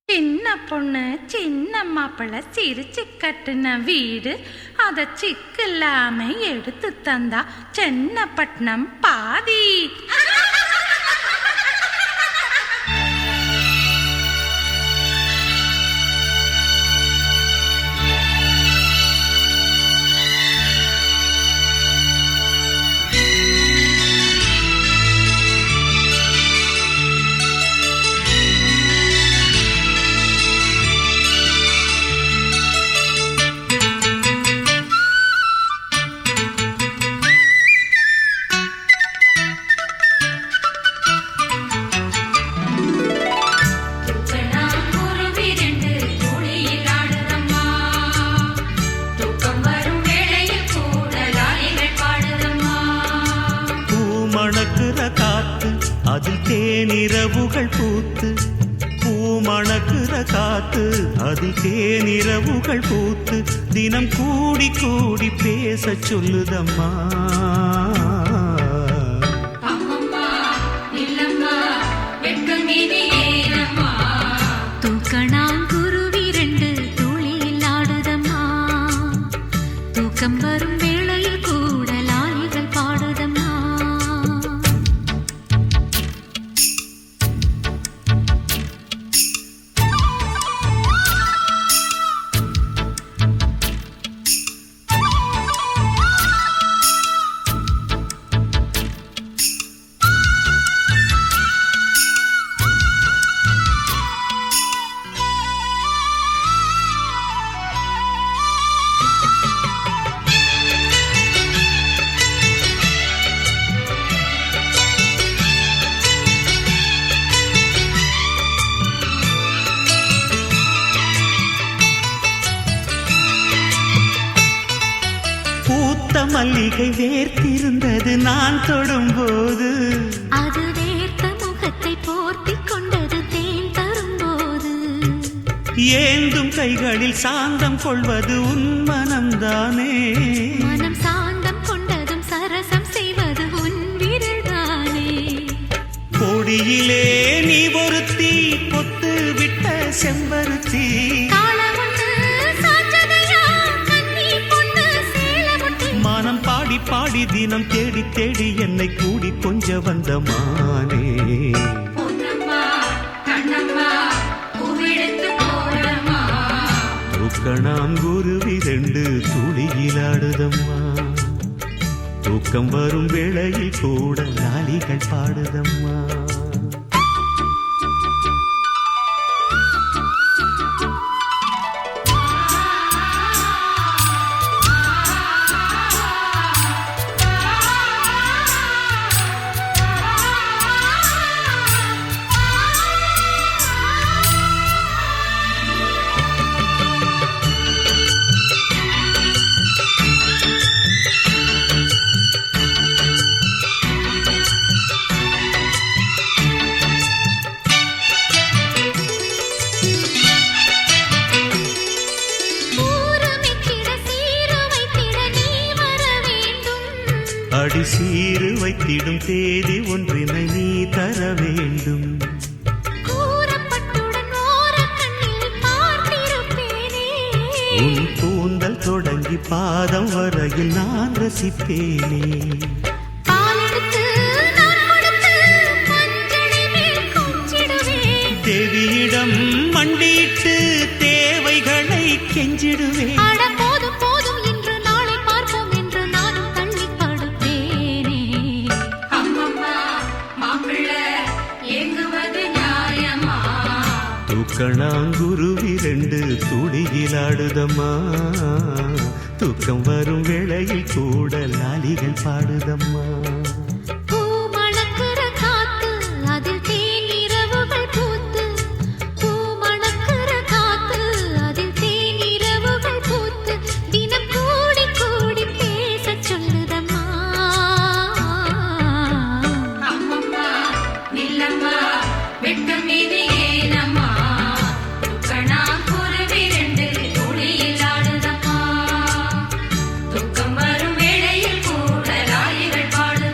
சின்ன பொண்ணு சின்ன மாப்பிள்ள சிரிச்சு கட்டுன வீடு அத சிக்கில்லாம எடுத்து தந்தா சென்னப்பட்டினம் பாதி. அதில் தேனிரவுகள் பூத்து பூமணக்குற காத்து அதில் தேனிரவுகள் பூத்து தினம் கூடி கூடி பேச சொல்லுதம்மா. தூக்கணாங்குருவி ரெண்டு துளியில் ஆடுதம்மா, தூக்கம் வரும் வேளையில் கூட லாலிகள் பாடுதம்மா. பூத்த மல்லிகை வேர்த்திருந்தது நான் தொடும்போது, அது வேர்த்த முகத்தை போர்த்தி கொண்டது தேன் தரும்போது. ஏந்தும் கைகளில் சாந்தம் கொள்வது உன் மனம்தானே, மனம் சாந்தம் கொண்டதும் சரசம் செய்வது உன் விரல்தானே. கொடியிலே நீ ஒருத்தி பொத்து விட்ட செம்பருத்தி, மனம் பாடி பாடி தினம் தேடி தேடி என்னை கூடி கொஞ்ச வந்த மானே. தூக்கணாங்குருவி ரெண்டு துளியிலாடுதம்மா, தூக்கம் வரும் வேளையில் கூட லாலிகள் பாடுதம்மா. அடி சீரு வைத்திடும் தேதி ஒன்றினை நீ தர வேண்டும். உன் கூந்தல் தொடங்கி பாதம் வரையில் நான் ரசிப்பேனே. தேவியிடம் மண்டிட்டு தேவைகளை கெஞ்சிடுவேன். தூக்கணாங்குருவி ரெண்டு துளியிலாடுதம்மா, தூக்கம் வரும் வேளையில் கூட லாலிகள் பாடுதம்மா. தூக்கம் வரும் வேளையில் கூட லாலிகள் பாடு.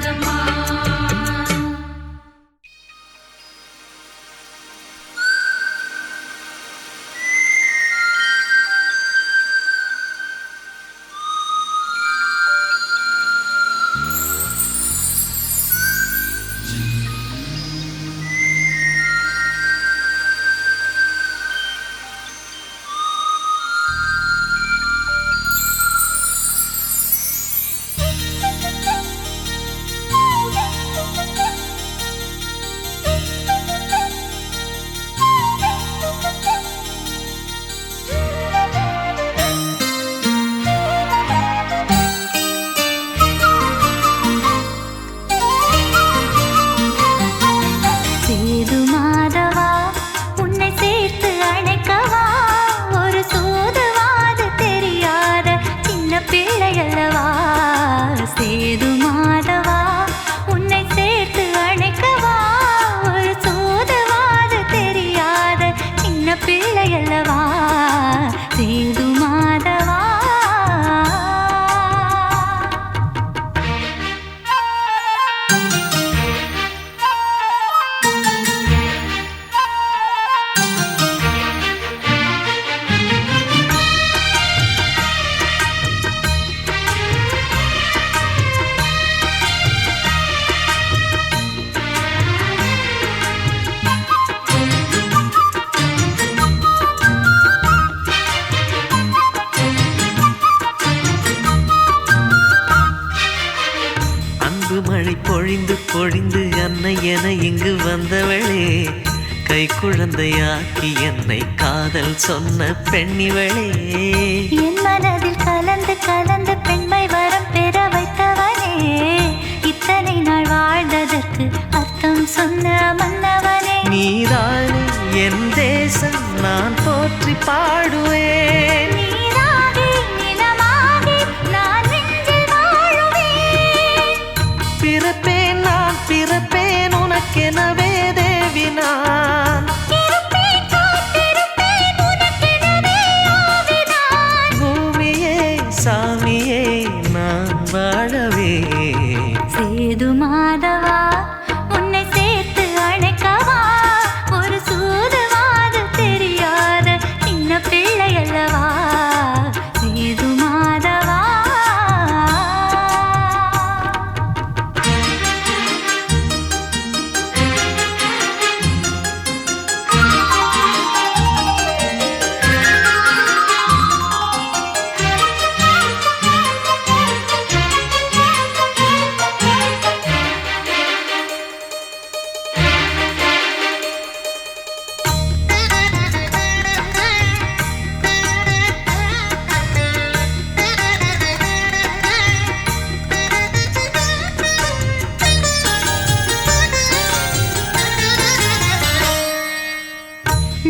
பிள்ளை அல்லவா சேது மாதவா. மழை பொழிந்து பொழிந்து அன்னை என இங்கு வந்தவளே, கை குழந்தையாக்கி என்னை காதல் சொன்ன பெண்ணிவளே. என் மனதில் கலந்து கலந்து பெண்மை வரம் பெற வைத்தவனே, இத்தனை நாள் வாழ்ந்ததற்கு அர்த்தம் சொன்ன மன்னவனே. நீதானே என் தேசம் நான் போற்றி பாடுவேன். நீராகி நிலமாகி நான் நெஞ்சில் வாழுவேன். பிறப்பேன் நான் பிறப்பேன் உனக்கெனவே தேவி நான். இருப்பேன் காத்திருப்பேன் உனக்கெனவே ஆவிதான். பூமியே சாமியே நான் வாழவே. சேது மாதவா உன்னை சேர்த்து அணைக்கவா, ஒரு சூதுவாது தெரியாத சின்ன பிள்ளை அல்லவா சேது மாதவா.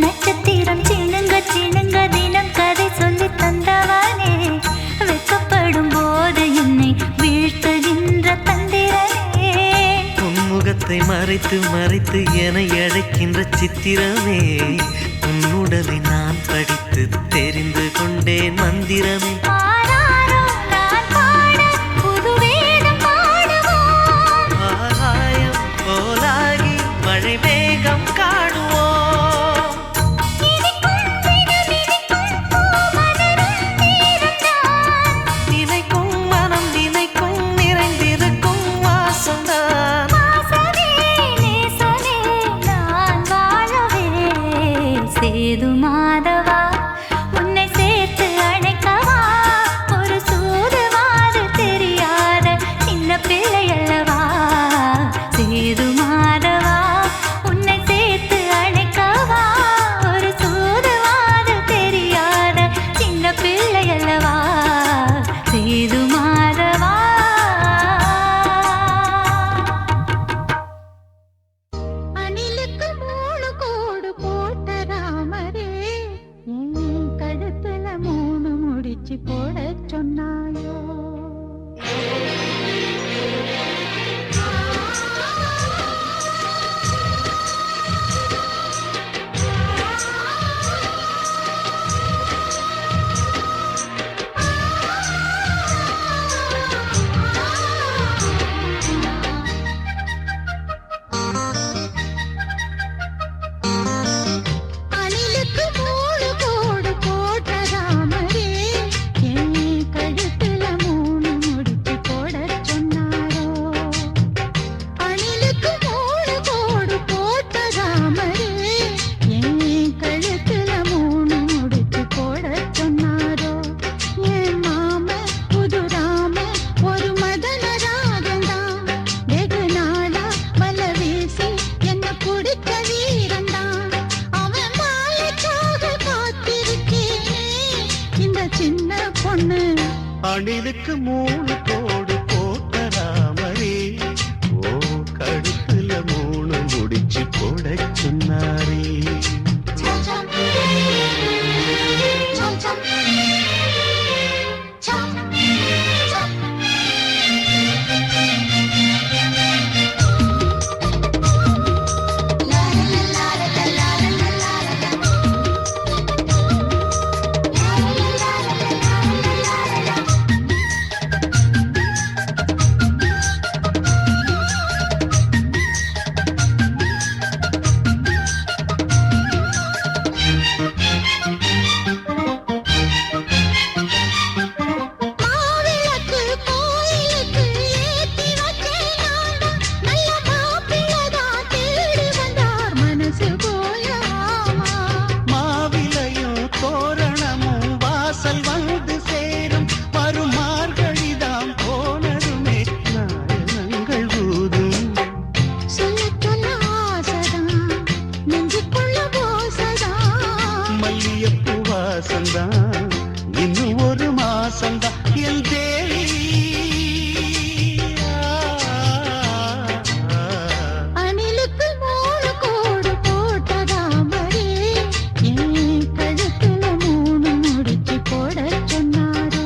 நட்சத்திரம் சிணுங்க சிணுங்க தினம் கதை சொல்லி தந்தவனே, வெட்கப்படும் போது என்னை வீழ்த்துகின்ற தந்திரனே. உன்முகத்தை மறைத்து மறைத்து என அழைக்கின்ற சித்திரமே, உன்னுடலை நான் படித்து தெரிந்து கொண்டேன் மந்திரமே. ஆராரோ நான் பாட புது வேதம் பாடுவோம். ஆகாயம் போலாகி மழை மேகம் காணுவோம். நினைக்கும் மனம் நினைக்கும் நிறைந்திருக்கும் வாசம்தான். வாசமே நேசமே நான் வாழவே. சேது மாதவா உன்னை சேர்த்து அணைக்கவா, ஒரு சூதுவாது தெரியாத சின்ன பிள்ளை அல்லவா சேது மாதவா. உன்னை சேர்த்து அணைக்கவா, ஒரு சூதுவாது தெரியாத சின்ன பிள்ளை அல்லவா சேது மாதவா. அணிலுக்கு மூணு கோடு போட்ட ராமரே, என் கழுத்துல மூணு முடிச்சு போட சொன்னாயோ. அணிலுக்கு மூணு கோடு போட்ட ராமரே, என் கழுத்துல மூணு முடிச்சு போட சொன்னாரோ. அணிலுக்கு மூணு கோடு போட்ட ராமரே, என் கழுத்துல மூணு முடிச்சு போட சொன்னாரோ. என் மாம புது ராம ஒரு மதன ராகந்தான், வெகு நாளா வல வீசி என்ன பிடிச்ச வீரந்தான். அவன் மாலைக்காக காத்திருக்கேனே இந்த சின்ன பொண்ணு. அணிலுக்கு மூணு கோடு போட்ட ராமரே, ஓ கழுத்துல மூணு முடிச்சு போட சொன்னாரே. சம் சம் சம் சம் சம் சம். லா லா லா லா லா லா லா லா. மாசம்தான், இன்னும் ஒரு மாசம்தான் என் தேவி. அணிலுக்கு 3 கோடு போட்டதாமரே, என் கழுத்துல 3 முடிச்சு போட சொன்னாரோ.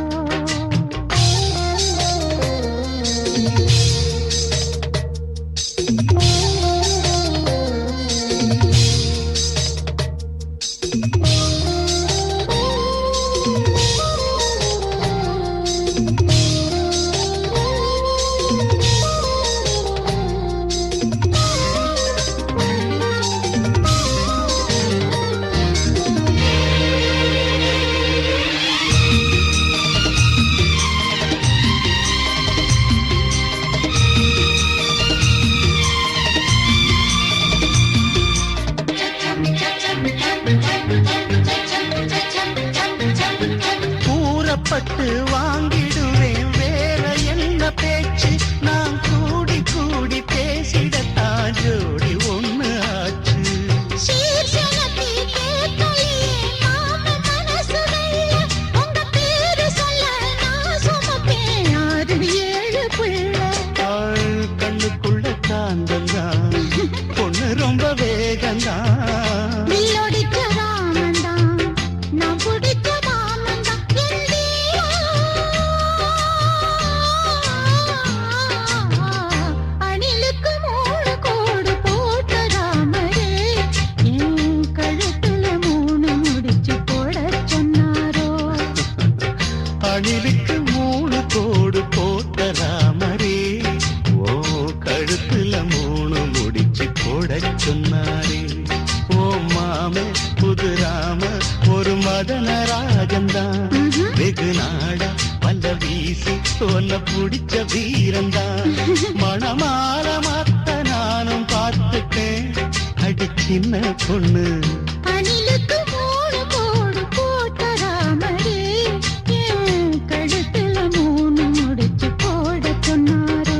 கூறப்பட்டு வாங்கிடுவேன், வேற என்ன பேச்சு? நான் கூடி கூடி பேசிடத்தான் ஜோடி ஒண்ணு ஆச்சு. சீர்சனத்தை கேட்கலையே மாமன் மனசு வெள்ள, உங்க பேரு சொல்ல நான் சுமப்பேன் 6 7 பிள்ளை. ஆள் கண்ணுக்குள்ள காந்தந்தான், பொண்ணு ரொம்ப வேகந்தான். வில்லொடிச்ச ராமன்தான், நான் பிடிச்ச மாமன்தான் என் தேவா. அணிலுக்கு 3 கோடு போட்ட ராமரே, என் கழுத்துல 3 முடிச்சு போட சொன்னாரோ. அணிலுக்கு 3 கோடு போட்ட ராமரே, ஓ கழுத்துல 3 முடிச்சு போடச் சொன்னாரே. ஓ மாமே புது ராம ஒரு மதன ராஜந்தான், வெகு நாட வல்ல வீசி ஒன்ன புடிச்ச வீரந்தான். மணமால மாத்த நானும் பார்த்துட்டேன், அடி சின்ன பொண்ணு. அணிலுக்கு 3 கோடு போட்ட ராமரே, என் கழுத்துல 3 முடிச்சு போட சொன்னாரோ.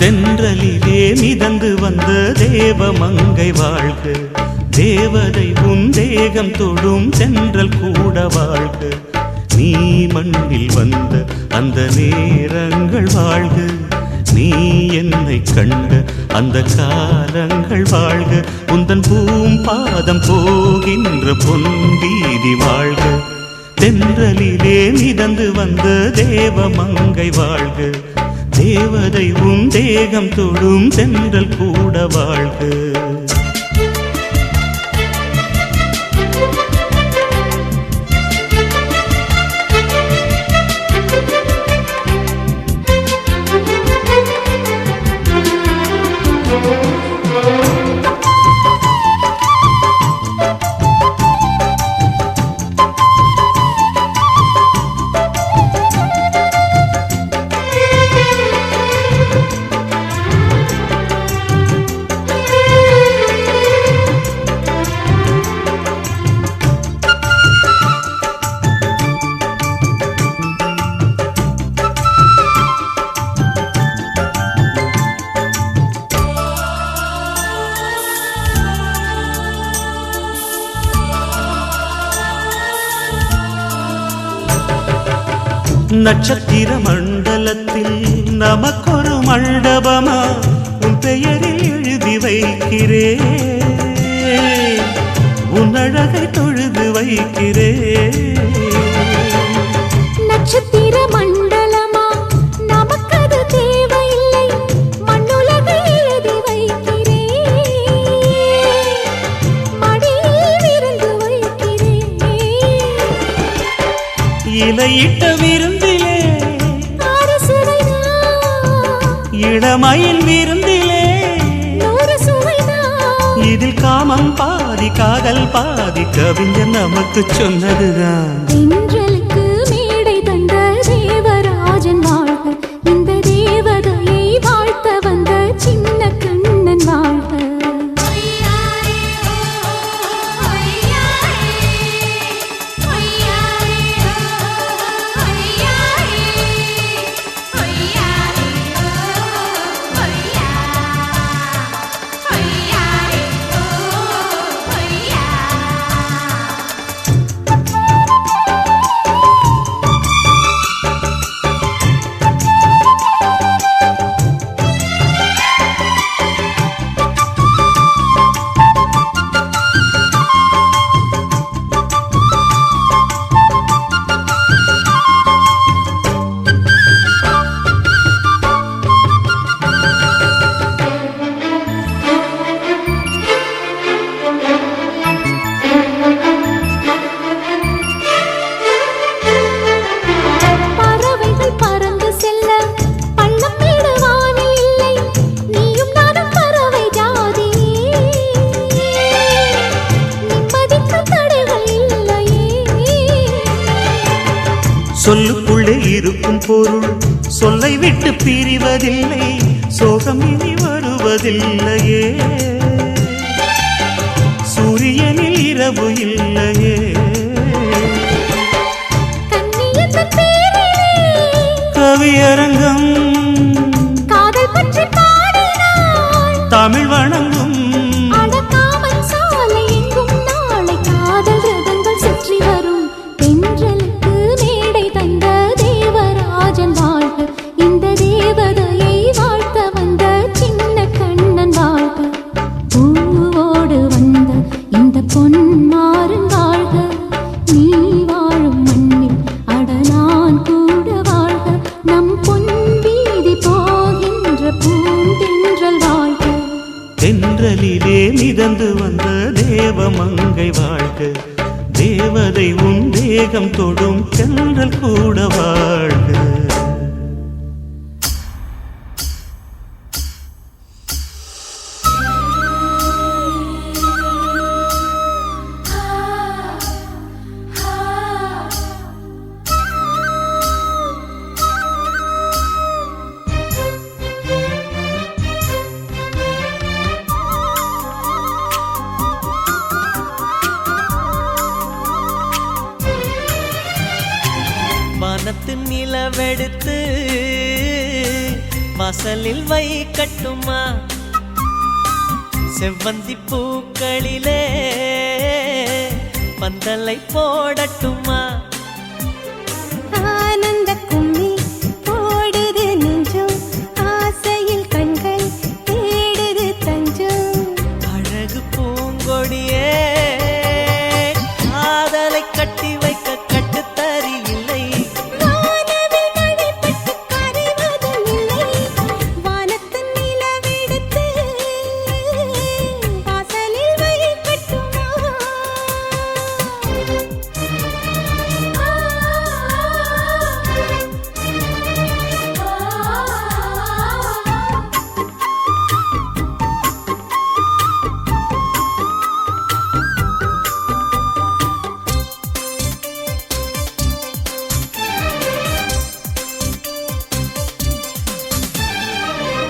தென்றலிலே மிதந்து வந்த தேவமங்கை வாழ்க, தேவதை உன் தேகம் தொடும் தென்றல் கூட வாழ்க. நீ மண்ணில் வந்த அந்த நேரங்கள் வாழ்க, நீ என்னை கண்ட அந்த காலங்கள் வாழ்க. உந்தன் பூம்பாதம் போகின்ற பொன்வீதி வாழ்க. தென்றலிலே மிதந்து வந்த தேவமங்கை வாழ்க, தேவதை உன் தேகம் தொடும் தென்றல் கூட வாழ்க. நட்சத்திர மண்டலத்தில் நமக்கொரு மண்டபமா உன் பெயரில் எழுதி வைக்கிறேன், உன் அழகை தொழுது வைக்கிறேன். நட்சத்திர மண்டலமா நமக்கது தேவையில்லை, மண்ணுலகை எழுதி வைக்கிறேன், மடியில் விருந்து வைக்கிறேன். இலையிட்ட விருந்திலே இளமையில் விருந்திலே இதில் காமம் பாதி காதல் பாதி கவிஞர் நமக்கு சொன்னதுதான். தென்றலுக்கு மேடை தந்த தேவராஜன் வாழ்க, இந்த தேவதையை வாழ்த்த வந்த சின்ன கண்ணன் வாழ்க. சொல்லுக்குள்ளே இருக்கும் பொருள் சொல்லை விட்டு பிரிவதில்லை, சோகம் இனி வருவதில்லையே, சூரியனில் இரவு இல்லையே. கவியரங்கம் காதல் பற்றி பாடினாள், தமிழ் வணங்கும் அடக்காமல் சாலை எங்கும் நாளை காதல் ரதங்கள் சுற்றி வரும். தென்றலுக்கு மேடை தந்த தேவராஜன் வாழ்க, இந்த தேவதையை வாழ்த்த வந்த சின்ன கண்ணன் வாழ்க. பூவோடு வந்த இந்த பொன்மாறன் வாழ்க, நீ வாழும் மண்ணில் அட நான் கூட வாழ்க. நம் பொன் வீதி போகின்ற பூந்தென்றல் வாழ்க. தென்றலிலே மிதந்து வந்த தேவமங்கை வாழ்க, தேவதை உன் தேகம் தொடும் தென்றல் கூட வாழ்க. வானத்து நிலவெடுத்து வாசலில் வைக்கட்டுமா, செவ்வந்தி பூக்களிலே பந்தலை போடட்டுமா. ஆனந்த கும்மி போடுது நெஞ்சம், ஆசையில் கண்கள் தேடுது தஞ்சம். அழகு பூங்கொடியே காதலை கட்டி வைக்க கட்டுத்தறி இல்லை, வானவில் மழைப்பட்டு கரைவதும் இல்லை. வானத்து நிலவெடுத்து வாசலில் வைக்கட்டுமா.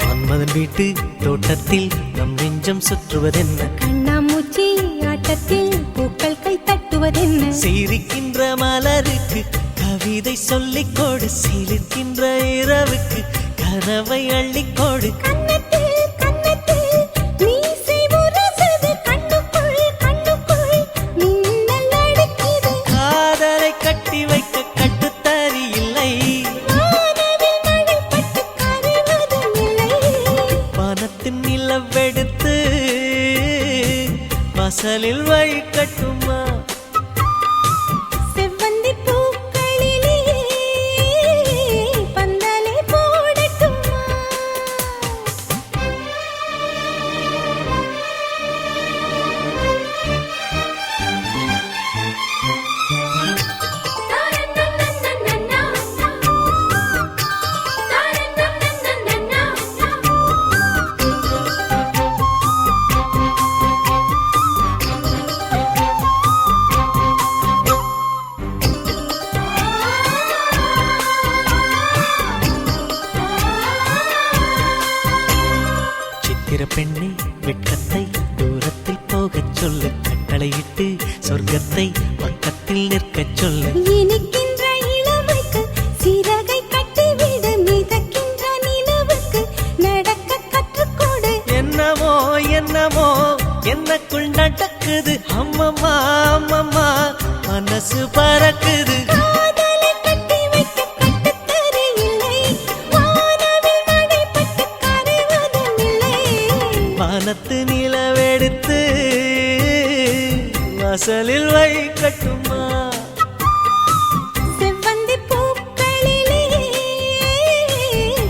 மன்மதன் வீட்டு தோட்டத்தில் நம் நெஞ்சம் சுற்றுவதென்ன, கண்ணாமூச்சி ஆட்டத்தில் பூக்கள் கை தட்டுவதென்ன. சிரிக்கின்ற மலருக்கு கவிதை சொல்லிக் கொடு, சிலிர்க்கின்ற இரவுக்கு கனவை அள்ளிக்கொடு. கண்ணத்தில் கண்ணத்தில் மீசை முரசுது, கண்ணுக்குள் கண்ணுக்குள் மின்னல் அடிக்குது. காதலை கட்டி வைக்க கட்டுத்தறி இல்லை, வானவில் மழைப்பட்டு கரைவதும் இல்லை. வானத்தின் நிலவெடுத்து வாசலில் வைக்கட்டுமா. செவ்வந்தி பூக்களிலே பந்தலை போடட்டுமா. பக்கத்தை பக்கத்தில் நிற்கச் சொல்லு. இனிக்கின்ற இளமைக்கு சிறகை கட்டிவிடு, மிதக்கின்ற நிலவுக்கு நடக்க கற்றுக்கொடு. என்னமோ என்னமோ என்னக்குள் நடக்குது, அம்மம்மா அம்மம்மா மனசு பறக்குது. காதலை கட்டி வைக்க கட்டுத்தறி இல்லை, வானவில் மழைப்பட்டு கரைவதும் இல்லை. வானத்து நிலவெடுத்து வாசலில் வைக்கட்டுமா? செவ்வந்தி பூக்களிலே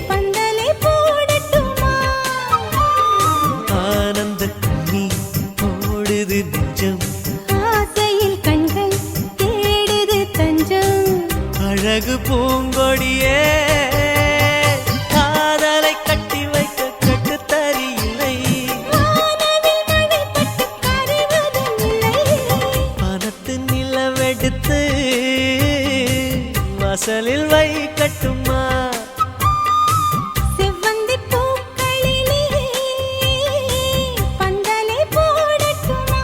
பந்தலை போடட்டுமா? ஆனந்த கண்ணீர் ஓடுது நெஞ்சம், ஆசையில் கண்கள் தேடுது தஞ்சம். அழகு பூங்கொடியே காதலை கட்டி வைக்க கட்டுத்தறி இல்லை. வானவில் மழைப்பட்டு கரைவதும் இல்லை. வானத்து நிலவெடுத்து வாசலில் வைக்கட்டுமா? செவ்வந்தி பூக்களிலே பந்தலை போடட்டுமா?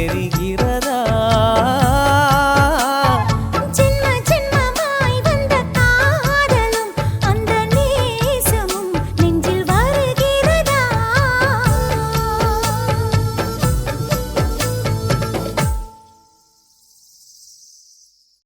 எரிகிற